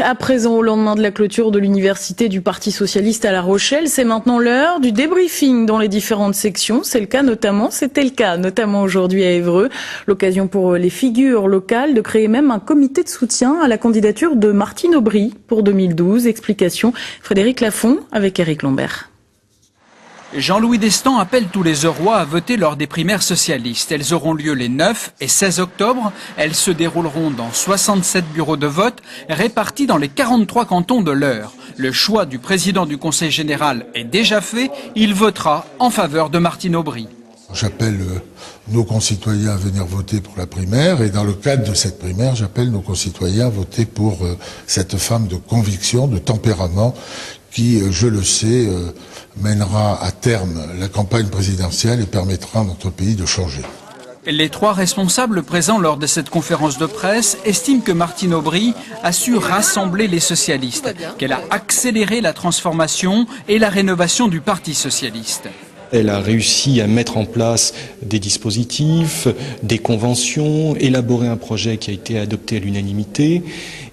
À présent, au lendemain de la clôture de l'université du Parti socialiste à La Rochelle, c'est maintenant l'heure du débriefing dans les différentes sections. C'était le cas notamment aujourd'hui à Évreux. L'occasion pour les figures locales de créer même un comité de soutien à la candidature de Martine Aubry pour 2012. Explication Frédéric Lafont avec Éric Lombert. Jean-Louis Destan appelle tous les Eurois à voter lors des primaires socialistes. Elles auront lieu les 9 et 16 octobre. Elles se dérouleront dans 67 bureaux de vote répartis dans les 43 cantons de l'Eure. Le choix du président du Conseil général est déjà fait. Il votera en faveur de Martine Aubry. J'appelle nos concitoyens à venir voter pour la primaire et dans le cadre de cette primaire, j'appelle nos concitoyens à voter pour cette femme de conviction, de tempérament qui, je le sais, mènera à terme la campagne présidentielle et permettra à notre pays de changer. Les trois responsables présents lors de cette conférence de presse estiment que Martine Aubry a su rassembler les socialistes, qu'elle a accéléré la transformation et la rénovation du Parti socialiste. Elle a réussi à mettre en place des dispositifs, des conventions, élaborer un projet qui a été adopté à l'unanimité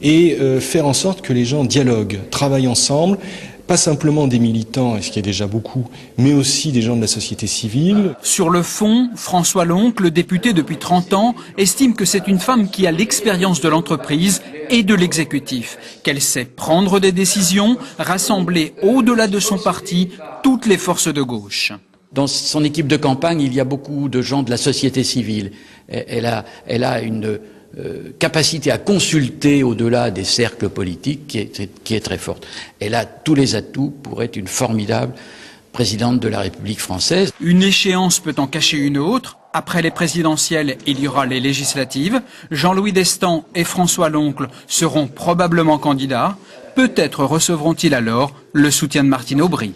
et faire en sorte que les gens dialoguent, travaillent ensemble, pas simplement des militants, ce qui est déjà beaucoup, mais aussi des gens de la société civile. Sur le fond, François Loncle, député depuis 30 ans, estime que c'est une femme qui a l'expérience de l'entreprise et de l'exécutif, qu'elle sait prendre des décisions, rassembler au-delà de son parti toutes les forces de gauche. Dans son équipe de campagne, il y a beaucoup de gens de la société civile. Elle a une capacité à consulter au-delà des cercles politiques qui est très forte. Elle a tous les atouts pour être une formidable présidente de la République française. Une échéance peut en cacher une autre. Après les présidentielles, il y aura les législatives. Jean-Louis Destan et François Loncle seront probablement candidats. Peut-être recevront-ils alors le soutien de Martine Aubry.